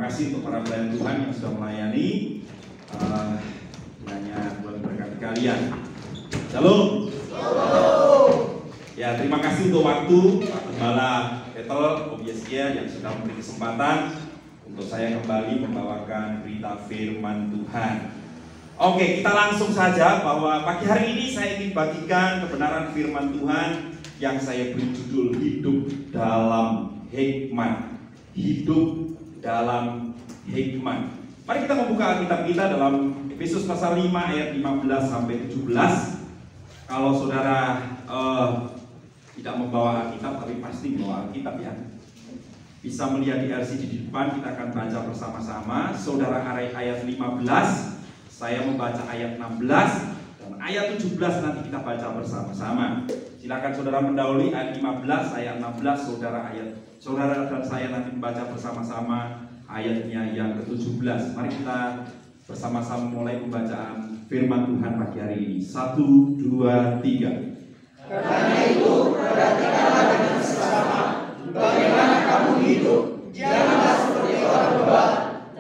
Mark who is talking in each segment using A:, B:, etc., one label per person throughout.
A: kasih untuk para pelayan Tuhan yang sudah melayani. Kiranya Tuhan berkati kalian. Shalom. Ya, terima kasih untuk waktu Pak Gembala Petel Obieskia yang sudah memberi kesempatan untuk saya kembali membawakan berita firman Tuhan. Oke, kita langsung saja bahwa pagi hari ini saya ingin bagikan kebenaran firman Tuhan yang saya beri judul Hidup dalam Hikmat. Hidup dalam hikmat. Mari kita membuka Alkitab kita dalam Efesus pasal 5 ayat 15 sampai 17. Kalau saudara tidak membawa Alkitab tapi pasti membawa Alkitab ya. Bisa melihat di LCD di depan, kita akan baca bersama-sama. Saudara ayat 15, saya membaca ayat 16 dan ayat 17 nanti kita baca bersama-sama. Silakan saudara mendahului ayat 15, ayat 16, saudara dan saya nanti membaca bersama-sama ayatnya yang ke-17. Mari kita bersama-sama mulai pembacaan firman Tuhan pagi hari ini. 1, 2, 3.
B: Karena itu, perhatikanlah dengan seksama bagaimana kamu hidup. Janganlah seperti orang bebal,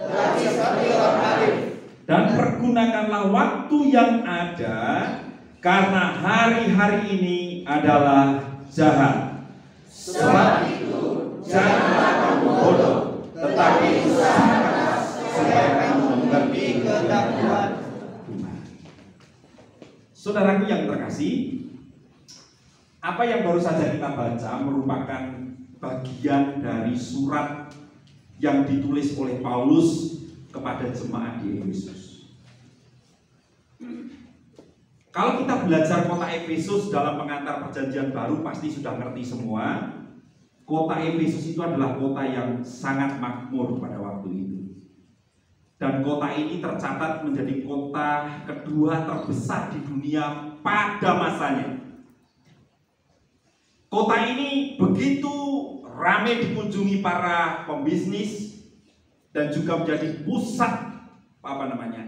B: tetapi seperti orang arif.
A: Dan pergunakanlah waktu yang ada, karena hari-hari ini adalah jahat.
B: Sebab itu, janganlah kamu bodoh, tetapi usahakanlah supaya kamu mengerti kehendak Tuhan.
A: Saudaraku yang terkasih, apa yang baru saja kita baca merupakan bagian dari surat yang ditulis oleh Paulus kepada jemaat di Efesus. Kalau kita belajar kota Efesus dalam pengantar perjanjian baru pasti sudah ngerti semua. Kota Efesus itu adalah kota yang sangat makmur pada waktu itu. Dan kota ini tercatat menjadi kota kedua terbesar di dunia pada masanya. Kota ini begitu ramai dikunjungi para pembisnis dan juga menjadi pusat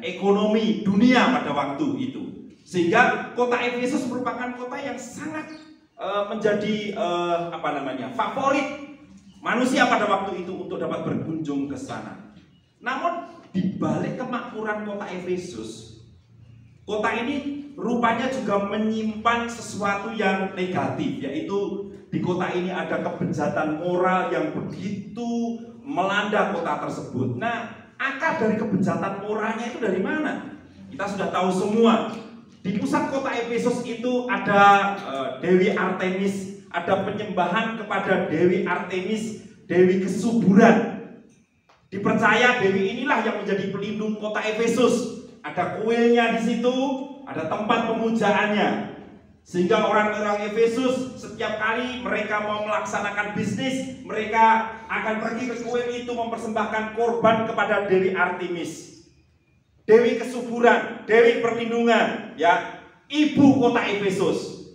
A: ekonomi dunia pada waktu itu. Sehingga kota Efesus merupakan kota yang sangat menjadi favorit manusia pada waktu itu untuk dapat berkunjung ke sana. Namun di balik kemakmuran kota Efesus, kota ini rupanya juga menyimpan sesuatu yang negatif, yaitu di kota ini ada kebejatan moral yang begitu melanda kota tersebut. Nah, akar dari kebejatan moralnya itu dari mana? Kita sudah tahu semua. Di pusat kota Efesus itu ada Dewi Artemis, ada penyembahan kepada Dewi Artemis, Dewi kesuburan. Dipercaya Dewi inilah yang menjadi pelindung kota Efesus. Ada kuilnya di situ, ada tempat pemujaannya. Sehingga orang-orang Efesus setiap kali mereka mau melaksanakan bisnis, mereka akan pergi ke kuil itu mempersembahkan korban kepada Dewi Artemis. Dewi kesuburan, Dewi perlindungan, ya, ibu kota Efesus.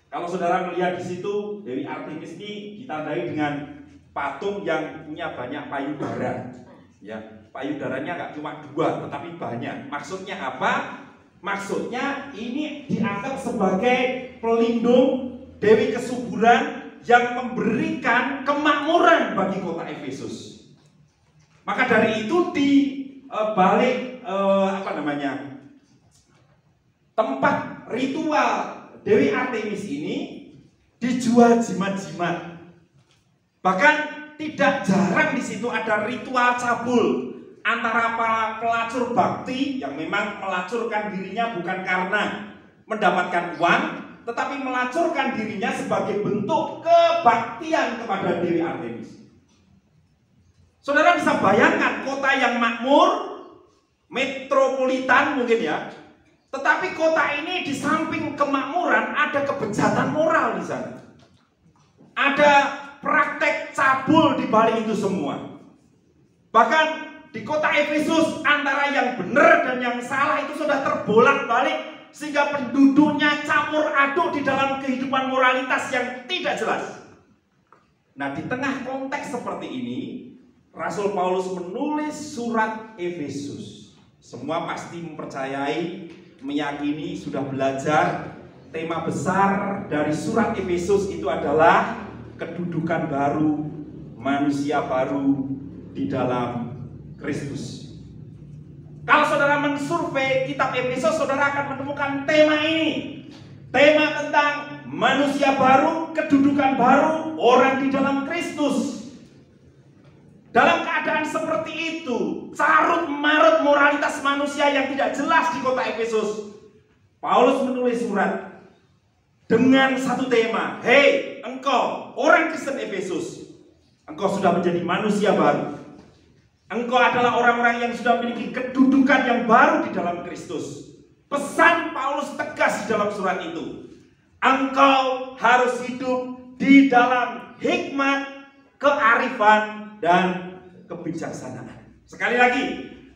A: Kalau saudara melihat di situ, Dewi Artemis ini ditandai dengan patung yang punya banyak payudara. Ya, payudaranya nggak cuma 2, tetapi banyak. Maksudnya apa? Maksudnya ini dianggap sebagai pelindung, Dewi kesuburan yang memberikan kemakmuran bagi kota Efesus. Maka dari itu di balik tempat ritual Dewi Artemis ini dijual jimat-jimat. Bahkan tidak jarang di situ ada ritual cabul antara para pelacur bakti yang memang melacurkan dirinya bukan karena mendapatkan uang, tetapi melacurkan dirinya sebagai bentuk kebaktian kepada Dewi Artemis. Saudara bisa bayangkan kota yang makmur, metropolitan mungkin ya, tetapi kota ini di samping kemakmuran ada kebejatan moral di sana. Ada praktek cabul di balik itu semua. Bahkan di kota Efesus antara yang benar dan yang salah itu sudah terbolak-balik sehingga penduduknya campur aduk di dalam kehidupan moralitas yang tidak jelas. Nah, di tengah konteks seperti ini, Rasul Paulus menulis surat Efesus. Semua pasti mempercayai, meyakini, sudah belajar tema besar dari surat Efesus itu adalah kedudukan baru, manusia baru di dalam Kristus. Kalau saudara mensurvei kitab Efesus, saudara akan menemukan tema ini. Tema tentang manusia baru, kedudukan baru, orang di dalam Kristus. Dalam keadaan seperti itu, carut marut moralitas manusia yang tidak jelas di kota Efesus, Paulus menulis surat dengan satu tema. Hei, engkau orang Kristen Efesus, engkau sudah menjadi manusia baru. Engkau adalah orang-orang yang sudah memiliki kedudukan yang baru di dalam Kristus. Pesan Paulus tegas di dalam surat itu. Engkau harus hidup di dalam hikmat, kearifan, dan kebijaksanaan. Sekali lagi,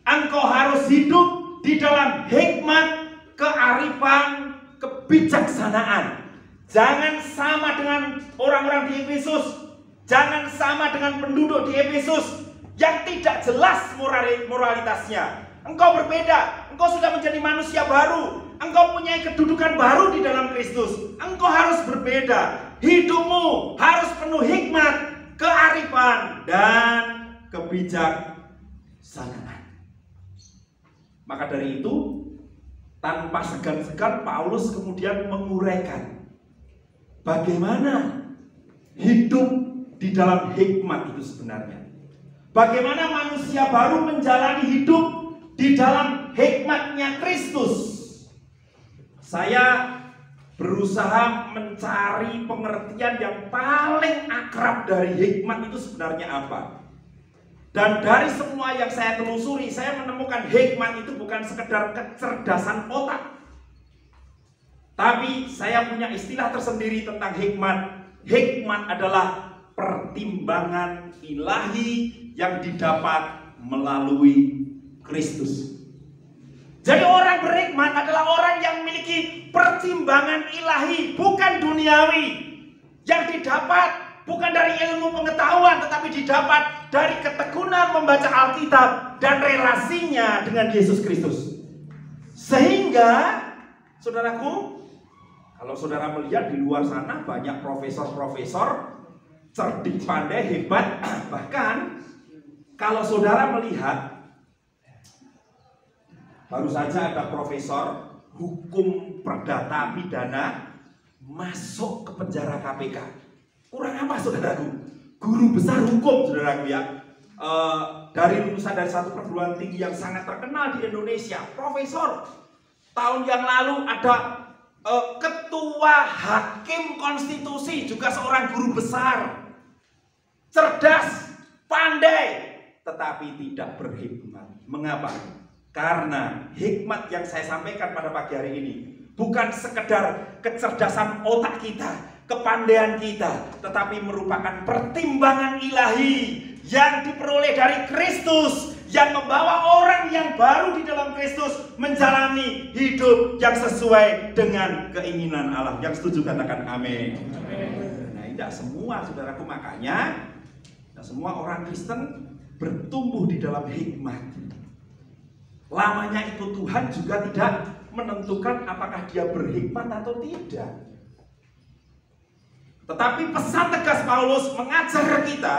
A: engkau harus hidup di dalam hikmat, kearifan, kebijaksanaan. Jangan sama dengan orang-orang di Efesus. Jangan sama dengan penduduk di Efesus yang tidak jelas moralitasnya. Engkau berbeda. Engkau sudah menjadi manusia baru. Engkau punya kedudukan baru di dalam Kristus. Engkau harus berbeda. Hidupmu harus penuh hikmat, kearifan, dan kebijaksanaan. Maka dari itu, tanpa segan-segan Paulus kemudian menguraikan bagaimana hidup di dalam hikmat itu sebenarnya. Bagaimana manusia baru menjalani hidup di dalam hikmatnya Kristus. Saya berusaha mencari pengertian yang paling akrab dari hikmat itu sebenarnya apa. Dan dari semua yang saya telusuri, saya menemukan hikmat itu bukan sekedar kecerdasan otak. Tapi saya punya istilah tersendiri tentang hikmat. Hikmat adalah pertimbangan ilahi yang didapat melalui Kristus. Jadi orang berhikmat adalah orang yang memiliki pertimbangan ilahi, bukan duniawi. Yang didapat bukan dari ilmu pengetahuan, tetapi didapat dari ketekunan membaca Alkitab dan relasinya dengan Yesus Kristus. Sehingga, saudaraku, kalau saudara melihat di luar sana banyak profesor-profesor cerdik, pandai, hebat. Bahkan kalau saudara melihat, baru saja ada profesor hukum perdata pidana masuk ke penjara KPK. Kurang apa saudaraku? Guru besar hukum saudaraku ya. Dari lulusan dari satu perguruan tinggi yang sangat terkenal di Indonesia. Profesor. Tahun yang lalu ada ketua hakim konstitusi, juga seorang guru besar. Cerdas, pandai, tetapi tidak berhikmat. Mengapa? Karena hikmat yang saya sampaikan pada pagi hari ini bukan sekedar kecerdasan otak kita, kepandaian kita, tetapi merupakan pertimbangan ilahi yang diperoleh dari Kristus, yang membawa orang yang baru di dalam Kristus menjalani hidup yang sesuai dengan keinginan Allah. Yang setuju katakan amin. Nah, tidak semua saudaraku, makanya tidak semua orang Kristen bertumbuh di dalam hikmat. Lamanya ikut Tuhan juga tidak menentukan apakah dia berhikmat atau tidak. Tetapi pesan tegas Paulus mengajar kita,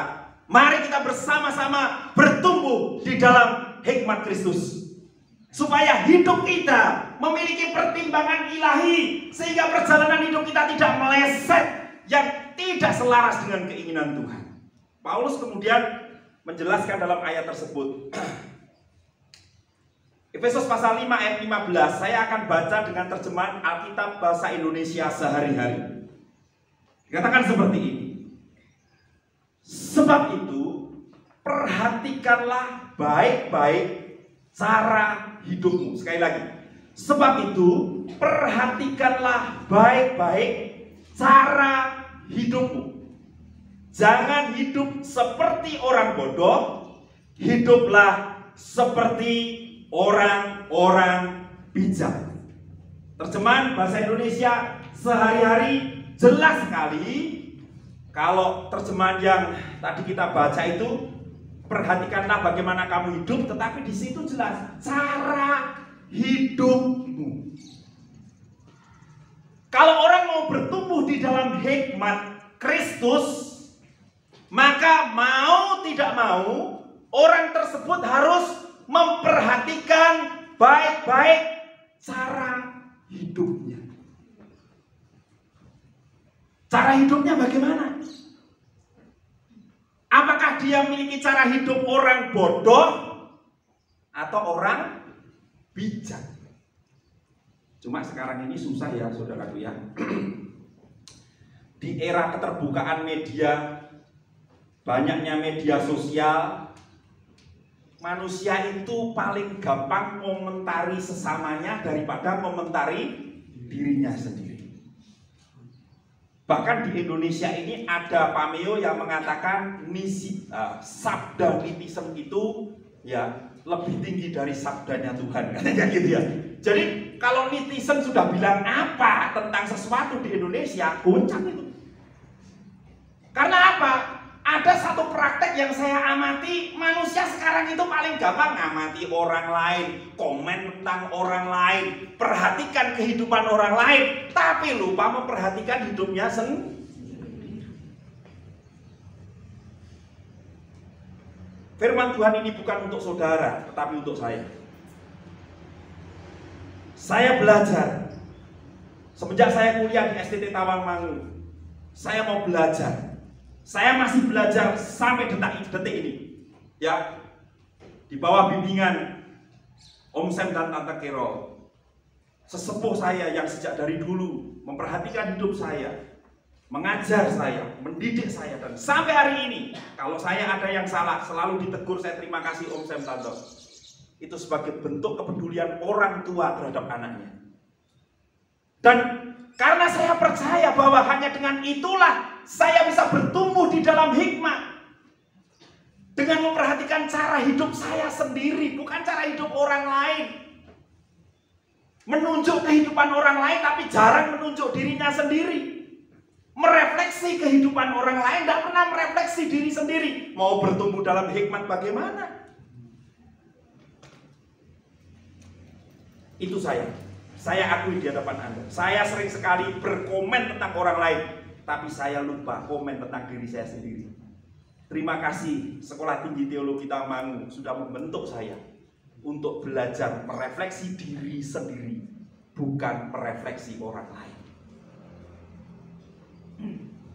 A: mari kita bersama-sama bertumbuh di dalam hikmat Kristus. Supaya hidup kita memiliki pertimbangan ilahi, sehingga perjalanan hidup kita tidak meleset yang tidak selaras dengan keinginan Tuhan. Paulus kemudian menjelaskan dalam ayat tersebut. Efesus pasal 5 ayat 15, saya akan baca dengan terjemahan Alkitab bahasa Indonesia sehari-hari. Dikatakan seperti ini. Sebab itu, perhatikanlah baik-baik cara hidupmu. Sekali lagi. Sebab itu, perhatikanlah baik-baik cara hidupmu. Jangan hidup seperti orang bodoh, hiduplah seperti orang-orang bijak. Terjemahan bahasa Indonesia sehari-hari jelas sekali. Kalau terjemahan yang tadi kita baca itu, perhatikanlah bagaimana kamu hidup, tetapi di situ jelas cara hidupmu. Kalau orang mau bertumbuh di dalam hikmat Kristus, maka mau tidak mau orang tersebut harus memperhatikan baik-baik cara hidupnya. Cara hidupnya bagaimana? Apakah dia memiliki cara hidup orang bodoh atau orang bijak? Cuma sekarang ini susah ya saudaraku ya. Di era keterbukaan media, banyaknya media sosial, manusia itu paling gampang komentari sesamanya daripada komentari dirinya sendiri. Bahkan di Indonesia ini ada pameo yang mengatakan sabda netizen itu ya lebih tinggi dari sabdanya Tuhan, katanya gitu ya. Jadi kalau netizen sudah bilang apa tentang sesuatu di Indonesia, goncang itu. Karena apa? Ada satu praktek yang saya amati, manusia sekarang itu paling gampang ngamati orang lain, komen tentang orang lain, perhatikan kehidupan orang lain, tapi lupa memperhatikan hidupnya sendiri. Firman Tuhan ini bukan untuk saudara, tetapi untuk saya. Saya belajar, semenjak saya kuliah di STT Tawangmangu, saya mau belajar. Saya masih belajar sampai detik ini, ya, di bawah bimbingan Om Sam dan Tante Carol, sesepuh saya yang sejak dari dulu memperhatikan hidup saya, mengajar saya, mendidik saya, dan sampai hari ini, kalau saya ada yang salah, selalu ditegur. Saya terima kasih Om Sam Tante. Itu sebagai bentuk kepedulian orang tua terhadap anaknya. Dan karena saya percaya bahwa hanya dengan itulah saya bisa bertumbuh di dalam hikmat. Dengan memperhatikan cara hidup saya sendiri, bukan cara hidup orang lain. Menunjuk kehidupan orang lain, tapi jarang menunjuk dirinya sendiri. Merefleksi kehidupan orang lain, tidak pernah merefleksi diri sendiri. Mau bertumbuh dalam hikmat bagaimana? Itu saya akui di hadapan Anda. Saya sering sekali berkomen tentang orang lain, tapi saya lupa komen tentang diri saya sendiri. Terima kasih Sekolah Tinggi Teologi Tawangmangu sudah membentuk saya untuk belajar merefleksi diri sendiri, bukan merefleksi orang lain.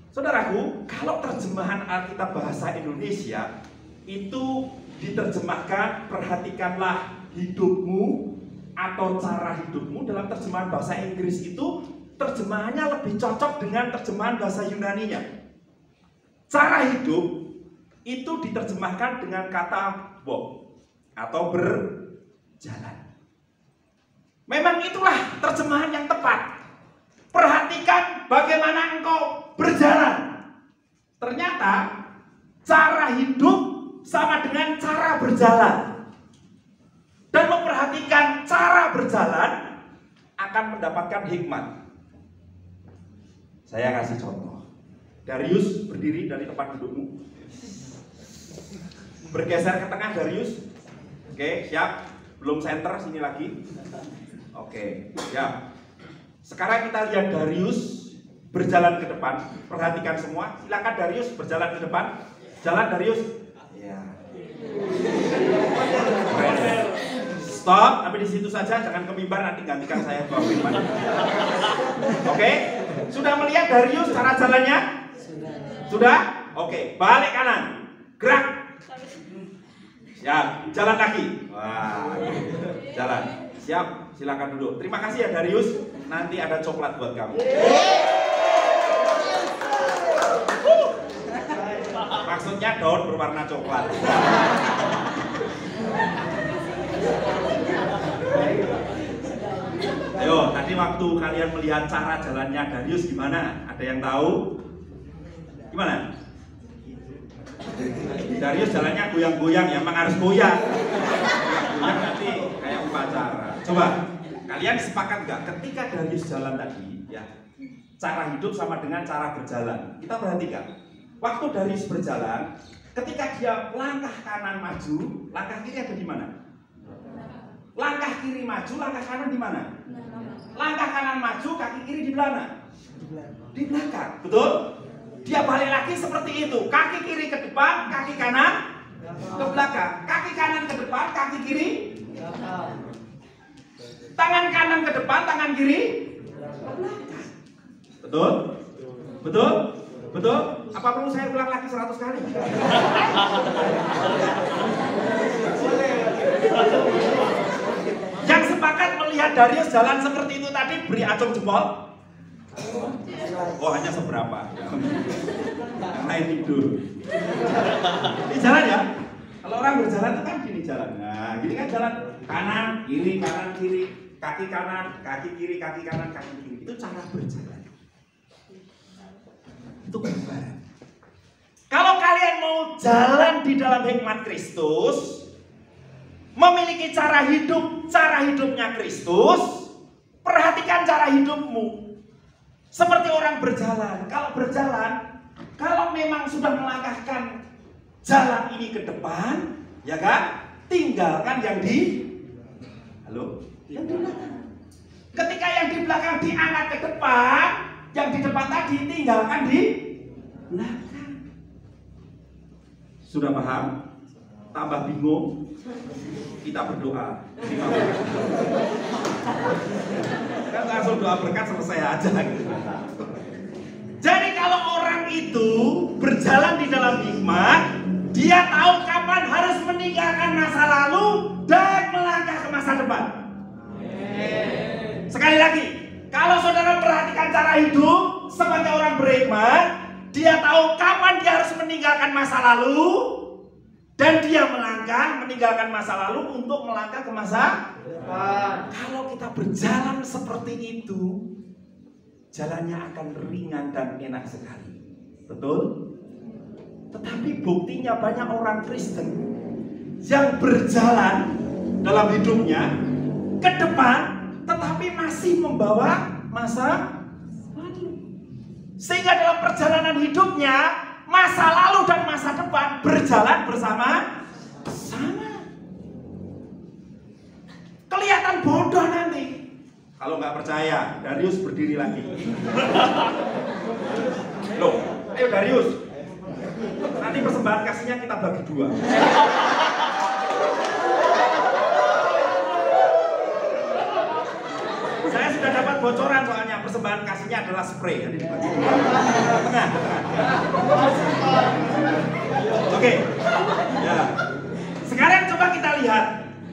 A: Saudaraku, kalau terjemahan Alkitab bahasa Indonesia itu diterjemahkan perhatikanlah hidupmu atau cara hidupmu, dalam terjemahan bahasa Inggris itu terjemahannya lebih cocok dengan terjemahan bahasa Yunaninya. Cara hidup itu diterjemahkan dengan kata walk atau berjalan. Memang itulah terjemahan yang tepat. Perhatikan bagaimana engkau berjalan. Ternyata cara hidup sama dengan cara berjalan. Dan memperhatikan cara berjalan akan mendapatkan hikmat. Saya kasih contoh. Darius, berdiri dari tempat dudukmu. Bergeser ke tengah, Darius. Oke, siap. Belum center, sini lagi. Oke, siap. Sekarang kita lihat Darius berjalan ke depan. Perhatikan semua. Silakan Darius berjalan ke depan. Jalan Darius. Ya. Stop, tapi di situ saja, jangan ke mimbar, nanti gantikan saya ke mimbar. Oke, sudah melihat Darius cara jalannya? Sudah? Oke, balik kanan, gerak. Ya, jalan kaki. Wah, jalan. Siap, silakan duduk. Terima kasih ya Darius. Nanti ada coklat buat kamu. Maksudnya daun berwarna coklat. Ayo, tadi waktu kalian melihat cara jalannya Darius gimana? Ada yang tahu? Gimana? Darius jalannya goyang-goyang, ya memang harus goyang. Goyang nanti kayak upacara. Coba, kalian sepakat nggak? Ketika Darius jalan tadi, ya, cara hidup sama dengan cara berjalan. Kita perhatikan. Waktu Darius berjalan, ketika dia langkah kanan maju, langkah kiri ada di mana? Langkah kiri maju, langkah kanan di mana? Langkah kanan maju, kaki kiri di mana? Di belakang, betul? Dia balik lagi seperti itu, kaki kiri ke depan, kaki kanan ke belakang. Kaki kanan ke depan, kaki kiri. Tangan kanan ke depan, tangan kiri ke belakang. Betul? Betul? Betul? Apa perlu saya ulang lagi 100 kali? Yang sepakat melihat Darius jalan seperti itu tadi, beri acung jempol. Oh, hanya seberapa. Yang lain tidur. Ini jalan ya. Kalau orang berjalan itu kan gini jalan. Nah, gini kan jalan kanan, kiri, kaki kanan, kaki kiri, kaki kanan, kaki kiri. Itu cara berjalan. Itu gambaran. Kalau kalian mau jalan di dalam hikmat Kristus, memiliki cara hidupnya Kristus, perhatikan cara hidupmu. Seperti orang berjalan. Kalau berjalan, kalau memang sudah melangkahkan jalan ini ke depan, ya kan? Tinggalkan yang di yang di belakang. Ketika yang di belakang diangkat ke depan, yang di depan tadi tinggalkan di belakang. Sudah paham? Tambah bingung? Kita berdoa. Kan langsung doa berkat selesai aja gitu. Jadi kalau orang itu berjalan di dalam hikmat, dia tahu kapan harus meninggalkan masa lalu dan melangkah ke masa depan. Sekali lagi, kalau saudara perhatikan cara hidup sebagai orang berhikmat, dia tahu kapan dia harus meninggalkan masa lalu dan dia meninggalkan masa lalu untuk melangkah ke masa depan. Kalau kita berjalan seperti itu, jalannya akan ringan dan enak sekali. Betul? Tetapi buktinya banyak orang Kristen yang berjalan dalam hidupnya ke depan, tetapi masih membawa masa lalu. Sehingga dalam perjalanan hidupnya, masa lalu dan masa depan berjalan bersama-sama. Kelihatan bodoh nanti. Kalau nggak percaya, Darius berdiri lagi. Loh, ayo Darius. Nanti persembahan kasihnya kita bagi 2. Saya sudah dapat bocoran soalnya persembahan kasihnya adalah spray. Jadi dibagi 2. Tengah. Oke. Ya. Sekarang coba kita lihat.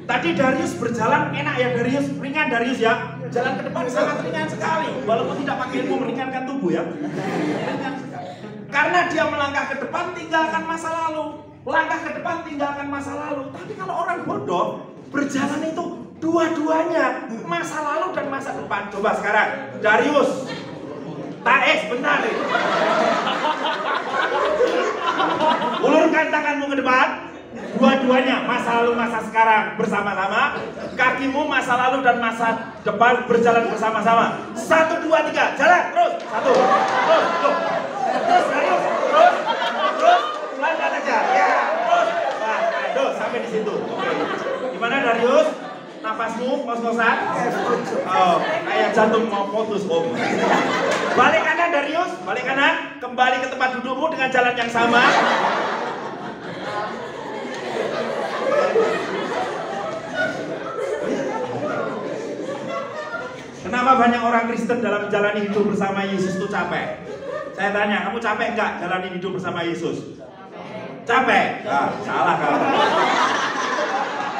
A: Tadi Darius berjalan enak ya Darius, ringan Darius ya. Jalan ke depan sangat ringan sekali, walaupun tidak pakai ilmu meringankan tubuh ya. Ringan sekali. Karena dia melangkah ke depan tinggalkan masa lalu, langkah ke depan tinggalkan masa lalu. Tapi kalau orang bodoh berjalan itu dua-duanya, masa lalu dan masa depan. Coba sekarang Darius, bentar nih. Ulurkan tanganmu ke depan. Dua-duanya, masa lalu masa sekarang bersama-sama. Kakimu masa lalu dan masa depan berjalan bersama-sama. 1, 2, 3, jalan terus. 1, terus Darius, terus pelan-pelan aja. Ya, terus. Nah, aduh, sampai di situ. Oke. Gimana Darius? Nafasmu ngos-ngosan? Oh, kayak jantung mau putus om. Balik kanan Darius, balik kanan. Kembali ke tempat dudukmu dengan jalan yang sama. Kenapa banyak orang Kristen dalam menjalani hidup bersama Yesus itu capek? Saya tanya, kamu capek enggak jalani hidup bersama Yesus? Capek? Nah, salah kamu.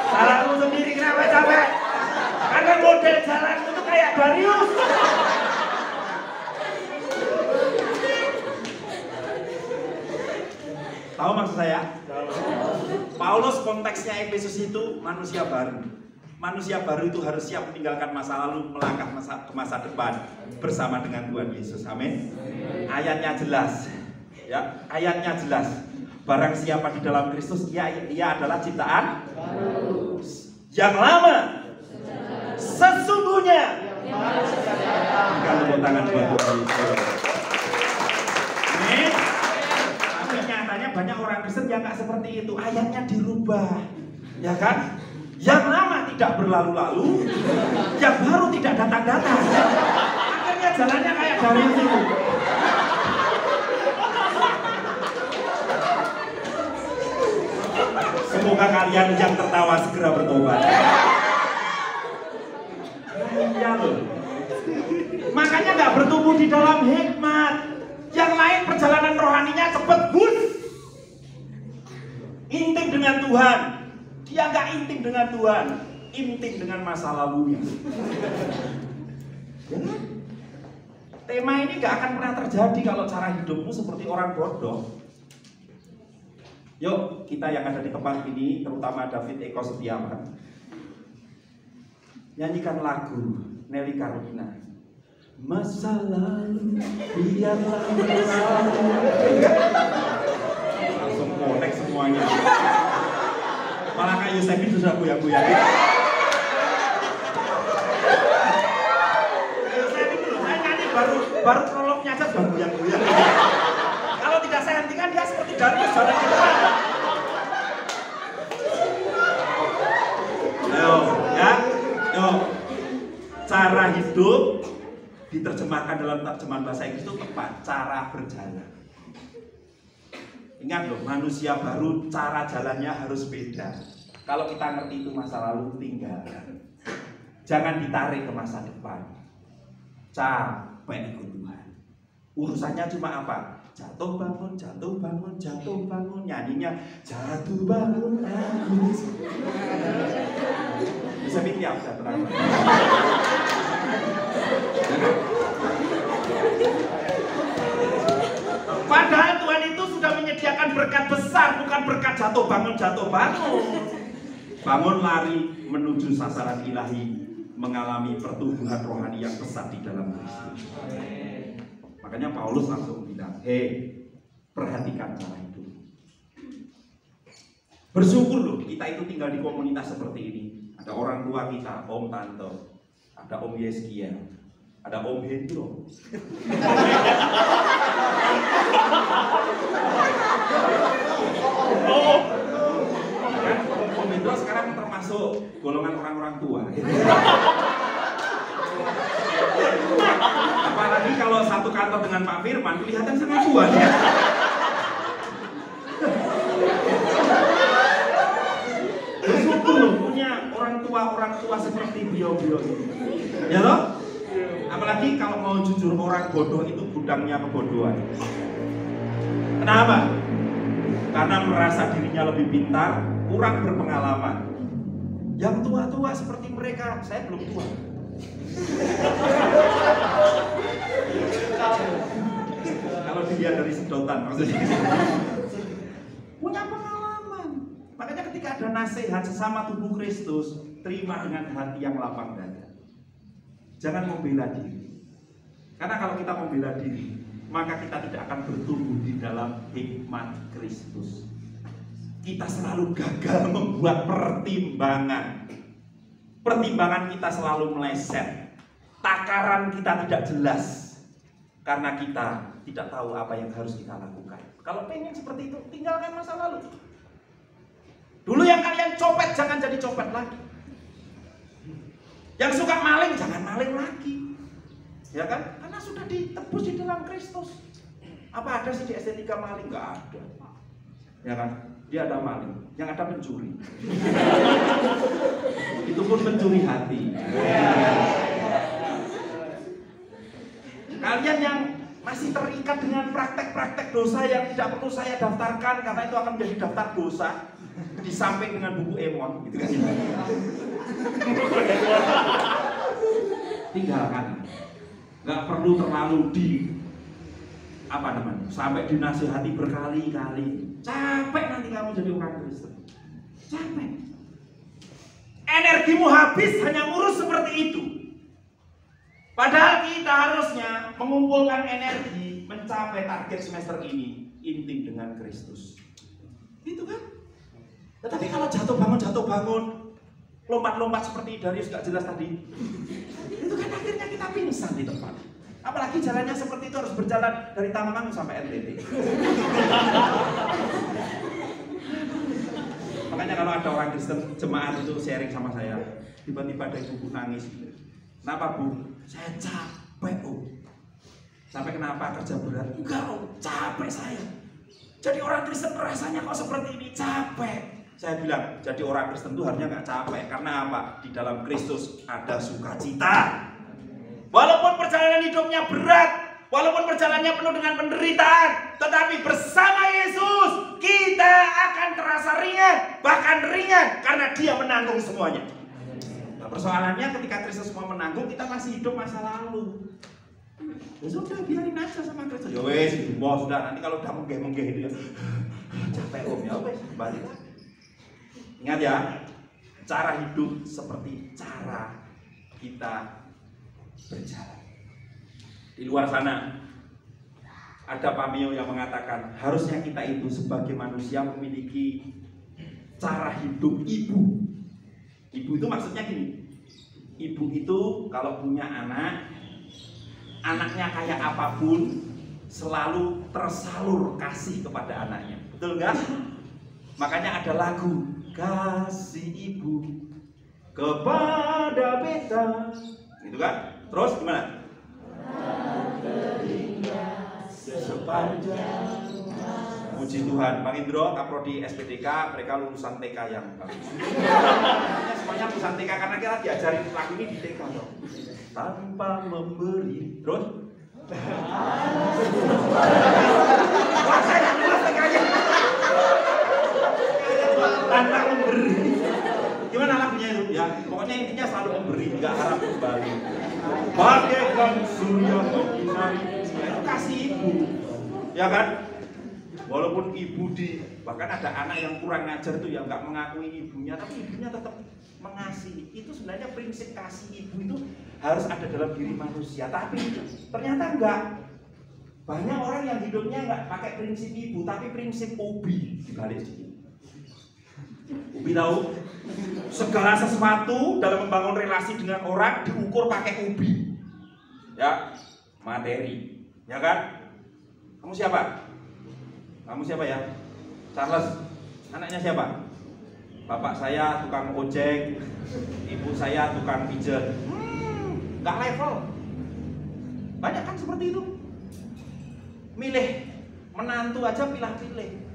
A: Salahmu sendiri, kenapa capek? Karena model jalan itu kayak Darius. Tahu maksud saya? Paulus konteksnya Efesus itu manusia baru. Manusia baru itu harus siap meninggalkan masa lalu, melangkah ke masa depan bersama dengan Tuhan Yesus. Amin. Ayatnya jelas. Ya, ayatnya jelas. Barang siapa di dalam Kristus, ia adalah ciptaan baru. Yang lama sesungguhnya. Berikan tepuk tangan buat Tuhan Yesus. Amin. Tapi nyatanya banyak orang Kristen yang nggak seperti itu. Ayatnya dirubah, ya kan? Yang lama tidak berlalu-lalu, yang baru tidak datang-datang. Akhirnya jalannya kayak Darius itu. semoga kalian yang tertawa segera bertobat. Iya loh. Makanya nggak bertumbuh di dalam hikmat. Yang lain perjalanan rohaninya cepet, bus. Intim dengan Tuhan. Dia nggak intim dengan Tuhan, intim dengan masa lalunya. Tema ini nggak akan pernah terjadi kalau cara hidupmu seperti orang bodoh. Yuk, kita yang ada di tempat ini, terutama David Eko Setiawan, nyanyikan lagu Nelly Karolina. Masa lalu biarlah berlalu. Langsung connect semuanya. Malah kayak Yusefin sudah goyang-goyang. Yusefin dulu, saya nyanyi baru prolognya aja sudah goyang-goyang. Kalau tidak saya hentikan dia seperti Darius jalan di depan. Ayo, ya, yuk. Cara hidup diterjemahkan dalam terjemahan bahasa Inggris itu tepat, cara berjalan. Ingat loh, manusia baru cara jalannya harus beda. Kalau kita ngerti itu masa lalu, tinggalkan. Jangan ditarik ke masa depan. Capek ikut Tuhan. Urusannya cuma apa? Jatuh bangun, jatuh bangun, jatuh bangun. Nyanyinya jatuh bangun aku. Bisa pikir apa? Tenang. Padahal Tuhan itu sudah menyediakan berkat besar, bukan berkat jatuh bangun, jatuh bangun. Bangun lari menuju sasaran ilahi, mengalami pertumbuhan rohani yang besar di dalam Kristus. Makanya Paulus langsung bilang, hei, perhatikan cara itu. Bersyukur loh, kita itu tinggal di komunitas seperti ini. Ada orang tua kita, Om Tante, ada Om Yeskia, ada Om Hendro. Om Hendro sekarang termasuk golongan orang-orang tua. Apalagi kalau satu kantor dengan Pak Firman, kelihatan sangat tua ya. Bersyukur loh punya orang tua seperti beliau-beliau ini. Ya loh? Apalagi kalau mau jujur, orang bodoh itu gudangnya kebodohan. Kenapa? Karena merasa dirinya lebih pintar, kurang berpengalaman. Yang tua-tua seperti mereka, saya belum tua. Kalau dilihat dari sedotan maksudnya. Punya pengalaman. Makanya ketika ada nasihat sesama tubuh Kristus, terima dengan hati yang lapang dada. Jangan membela diri. Karena kalau kita membela diri, maka kita tidak akan bertumbuh di dalam hikmat Kristus. Kita selalu gagal membuat pertimbangan. Pertimbangan kita selalu meleset. Takaran kita tidak jelas. Karena kita tidak tahu apa yang harus kita lakukan. Kalau pengen seperti itu, tinggalkan masa lalu. Dulu yang kalian copet, jangan jadi copet lagi. Yang suka maling, jangan maling lagi. Ya kan? Karena sudah ditebus di dalam Kristus. Apa ada sih di estetika maling? Nggak ada. Ya kan? Dia ada maling, yang ada pencuri. Itu pun pencuri hati. Kalian yang masih terikat dengan praktek-praktek dosa yang tidak perlu saya daftarkan karena itu akan menjadi daftar dosa di samping dengan buku Emon, gitu kan? Tinggalkan. Nggak perlu terlalu sampai dinasihati berkali-kali. Capek nanti kamu jadi orang Kristen. Capek. Energimu habis hanya ngurus seperti itu. Padahal kita harusnya mengumpulkan energi mencapai target semester ini, intim dengan Kristus. Gitu kan? Tetapi kalau jatuh bangun, lompat-lompat seperti Darius gak jelas tadi, itu kan akhirnya kita pingsan di tempat. Apalagi jalannya seperti itu, harus berjalan dari Tamangang sampai NTT. Makanya kalau ada orang Kristen jemaat itu sharing sama saya, tiba-tiba ada ibu nangis. Kenapa Bu? Saya capek Om. Sampai kenapa? Kerja berat? Enggak Om, capek saya. Jadi orang Kristen rasanya kok seperti ini, capek. Saya bilang, jadi orang Kristen itu harusnya nggak capek. Karena apa? Di dalam Kristus ada sukacita. Walaupun perjalanan hidupnya berat, walaupun perjalanannya penuh dengan penderitaan, tetapi bersama Yesus kita akan terasa ringan, bahkan ringan karena Dia menanggung semuanya. Nah, persoalannya ketika Kristus semua menanggung, kita masih hidup masa lalu. Ya sudah, biarin aja sama Kristus. Ya wes, sudah, nanti kalau udah menggeh-menggeh itu ya capek ya wes, balik lagi. Ingat ya, cara hidup seperti cara kita berjalan. Di luar sana ada pameo yang mengatakan harusnya kita itu sebagai manusia memiliki cara hidup ibu. Ibu itu maksudnya gini, ibu itu kalau punya anak, anaknya kayak apapun selalu tersalur kasih kepada anaknya. Betul nggak? Makanya ada lagu kasih ibu kepada beta, gitu kan? Terus gimana? Sepanjang puji Tuhan, Bang Indro, Kaprodi SPDK, mereka lulusan TK yang bagus. Semuanya lulusan TK karena kita diajarin lagu ini di TK loh. Tanpa memberi, terus? Wah, saya lulus TK-nya. Tanpa memberi. Gimana lagunya itu? Ya, pokoknya intinya selalu memberi, nggak harap kembali. Bagaikan surya menyinari, itu kasih ibu, ya kan? Walaupun ibu bahkan ada anak yang kurang ngajar tuh yang nggak mengakui ibunya, tapi ibunya tetap mengasihi. Itu sebenarnya prinsip kasih ibu itu harus ada dalam diri manusia. Tapi ternyata enggak. Banyak orang yang hidupnya nggak pakai prinsip ibu, tapi prinsip ubi dibalik sedikit. Ubi tahu? Segala sesuatu dalam membangun relasi dengan orang diukur pakai ubi. Ya, materi. Ya kan? Kamu siapa? Kamu siapa ya? Charles. Anaknya siapa? Bapak saya tukang ojek, ibu saya tukang pijet. Nggak level. Banyak kan seperti itu. Milih menantu aja pilih-pilih.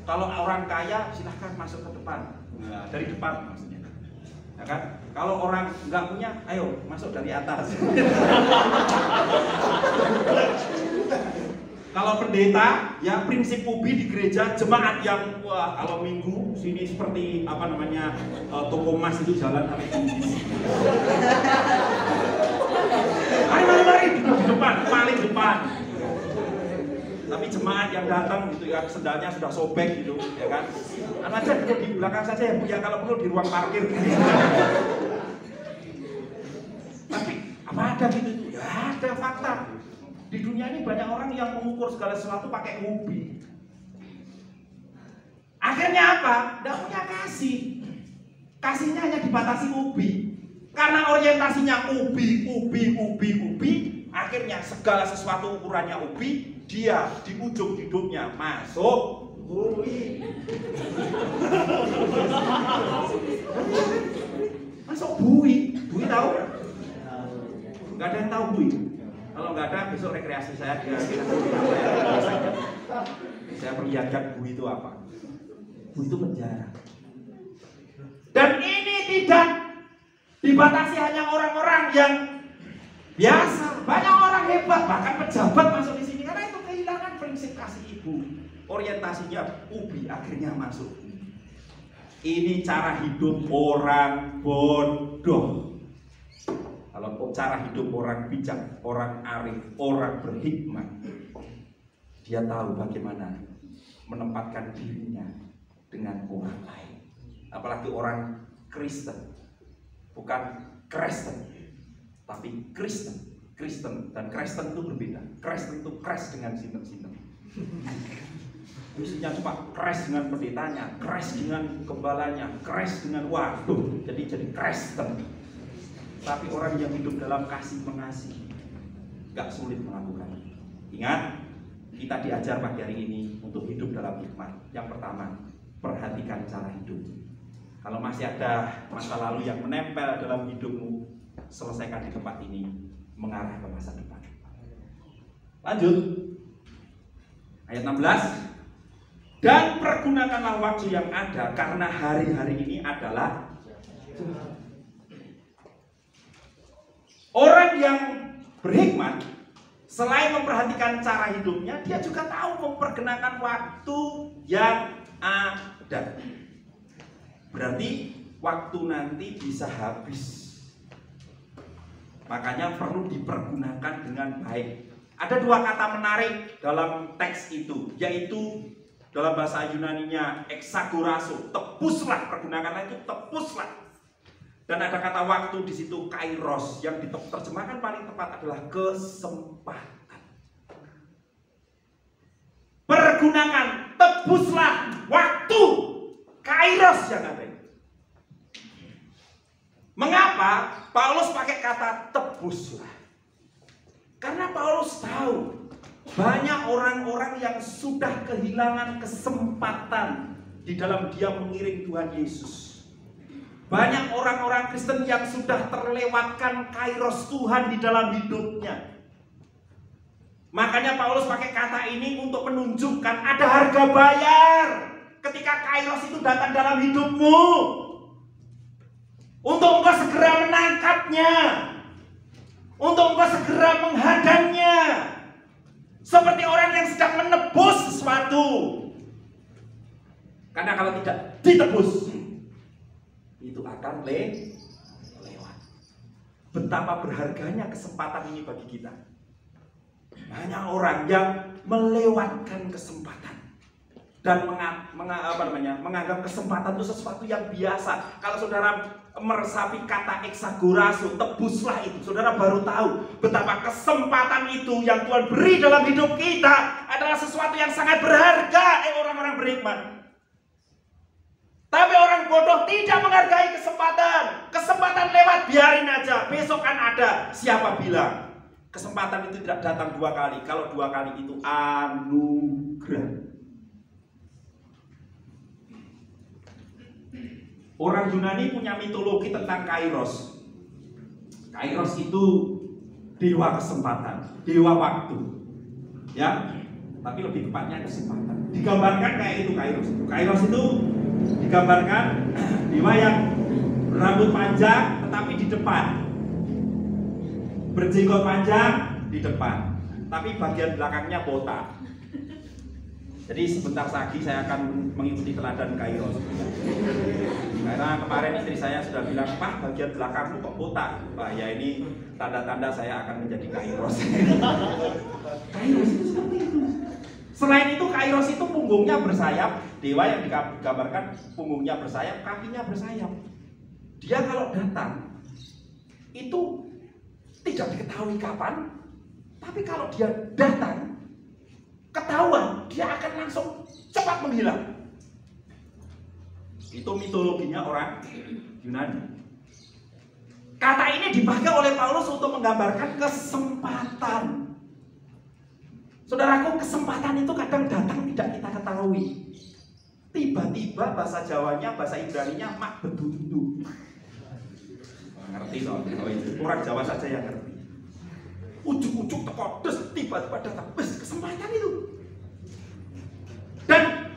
A: Kalau orang kaya silahkan masuk ke depan. Nah, dari depan maksudnya. Ya kan? Kalau orang nggak punya, ayo masuk dari atas. Kalau pendeta, ya prinsip ubi di gereja, jemaat yang wah kalau minggu sini seperti apa namanya toko emas itu jalan sampai tinggi. Mari di depan, paling depan. Tapi jemaat yang datang gitu ya sendalnya sudah sobek gitu, ya kan? Anu aja duduk di belakang saja ya Bu ya, kalau perlu di ruang parkir. Tapi apa ada gitu? Ya ada fakta. Di dunia ini banyak orang yang mengukur segala sesuatu pakai ubi. Akhirnya apa? Tidak punya kasih. Kasihnya hanya dibatasi ubi. Karena orientasinya ubi. Akhirnya segala sesuatu ukurannya ubi. Dia di ujung hidupnya masuk bui. Masuk bui. Bui tahu? Gak ada yang tahu bui. Kalau nggak ada, besok rekreasi saya saya perlihatkan bui itu apa. Bui itu penjara. Dan ini tidak dibatasi hanya orang-orang yang biasa. Banyak orang hebat, bahkan pejabat masuk di sini karena itu kehilangan prinsip kasih ibu. Orientasinya ubi, akhirnya masuk. Ini cara hidup orang bodoh. Kalau cara hidup orang bijak, orang arif, orang berhikmat, dia tahu bagaimana menempatkan dirinya dengan orang lain. Apalagi orang Kristen, bukan Kristen, tapi Kristen. Dan Kristen itu berbeda. Kristen itu crash dengan sinten-sinten. Isinya cuma crash dengan pendetanya, crash dengan gembalanya, crash dengan waduh, jadi Kristen. Tapi orang yang hidup dalam kasih mengasihi gak sulit melakukan. Ingat, kita diajar pagi hari ini untuk hidup dalam hikmat. Yang pertama, perhatikan cara hidup. Kalau masih ada masa lalu yang menempel dalam hidupmu, selesaikan di tempat ini, mengarah ke masa depan. Lanjut ayat 16. Dan pergunakanlah waktu yang ada, karena hari-hari ini adalah orang yang berhikmat. Selain memperhatikan cara hidupnya, dia juga tahu mempergunakan waktu yang ada. Berarti waktu nanti bisa habis. Makanya perlu dipergunakan dengan baik. Ada dua kata menarik dalam teks itu, yaitu dalam bahasa Yunaninya exagorazo, tebuslah, pergunakanlah itu tebuslah. Dan ada kata waktu di situ kairos, yang diterjemahkan paling tepat adalah kesempatan. Pergunakan, tebuslah waktu kairos yang ada. Mengapa Paulus pakai kata tebuslah? Karena Paulus tahu banyak orang-orang yang sudah kehilangan kesempatan di dalam dia mengiring Tuhan Yesus. Banyak orang-orang Kristen yang sudah terlewatkan kairos Tuhan di dalam hidupnya. Makanya Paulus pakai kata ini untuk menunjukkan ada harga bayar ketika kairos itu datang dalam hidupmu. Untuk engkau segera menangkapnya, untuk engkau segera menghadangnya. Seperti orang yang sedang menebus sesuatu. Karena kalau tidak ditebus, itu akan lewat. Betapa berharganya kesempatan ini bagi kita. Banyak orang yang melewatkan kesempatan dan menganggap kesempatan itu sesuatu yang biasa. Kalau saudara meresapi kata exagorazo, tebuslah itu, saudara baru tahu betapa kesempatan itu yang Tuhan beri dalam hidup kita adalah sesuatu yang sangat berharga. Orang-orang berhikmat. Tapi orang bodoh tidak menghargai kesempatan. Kesempatan lewat, biarin aja, besok kan ada. Siapa bilang kesempatan itu tidak datang dua kali? Kalau dua kali itu anugerah. Orang Yunani punya mitologi tentang kairos. Kairos itu dewa kesempatan, dewa waktu. Ya, tapi lebih tepatnya kesempatan. Digambarkan kayak itu kairos. Kairos itu digambarkan dewa yang berambut panjang tetapi di depan, berjenggot panjang di depan, tapi bagian belakangnya botak. Jadi sebentar lagi saya akan mengikuti teladan kairos. Karena kemarin istri saya sudah bilang, "Pak, bagian belakangmu kok botak?" Pak, ya ini tanda-tanda saya akan menjadi kairos. Kairos itu seperti itu. Selain itu kairos itu punggungnya bersayap. Dewa yang digambarkan punggungnya bersayap, kakinya bersayap. Dia kalau datang itu tidak diketahui kapan, tapi kalau dia datang ketahuan, dia akan langsung cepat menghilang. Itu mitologinya orang Yunani. Kata ini dipakai oleh Paulus untuk menggambarkan kesempatan. Saudaraku, kesempatan itu kadang datang tidak kita ketahui. Tiba-tiba bahasa Jawanya, bahasa Ibraninya mak bedundu. Ngerti soalnya, orang Jawa saja yang ngerti. Ujuk-ujuk teko des, tiba-tiba datang, kesempatan itu. Dan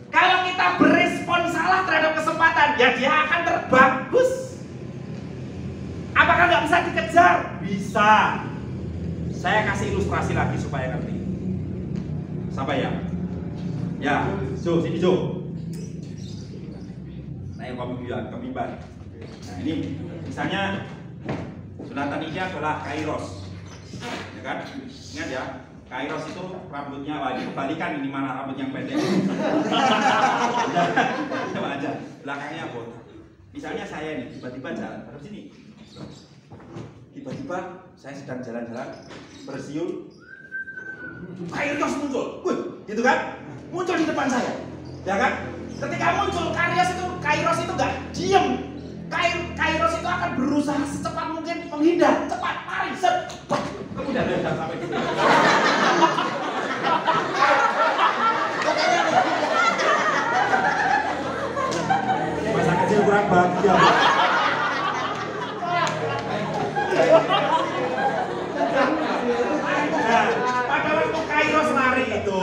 A: kalau kita berespon salah terhadap kesempatan, ya dia akan terbabus. Apakah nggak bisa dikejar? Bisa. Saya kasih ilustrasi lagi supaya ngerti. Sampai ya? Ya, Jo, sini Jo. Nah, yang ke mimbar. Nah, ini misalnya sunatan ini adalah kairos. Ya kan? Ingat ya, kairos itu rambutnya, wah ini kebalikan, ini mana rambut yang pendek. Coba aja, belakangnya botak. Misalnya saya nih, tiba-tiba jalan, terus sini. Tiba-tiba saya sedang jalan-jalan, bersiul, kairos muncul, gitu kan? Muncul di depan saya, ya kan? Ketika muncul, kairos itu nggak diem. Kairos itu akan berusaha secepat mungkin menghindar, cepat, lari, set. Kemudian dia sampai gitu. Masa kecil kurang bahagia. Nah, pada waktu kairos lari itu,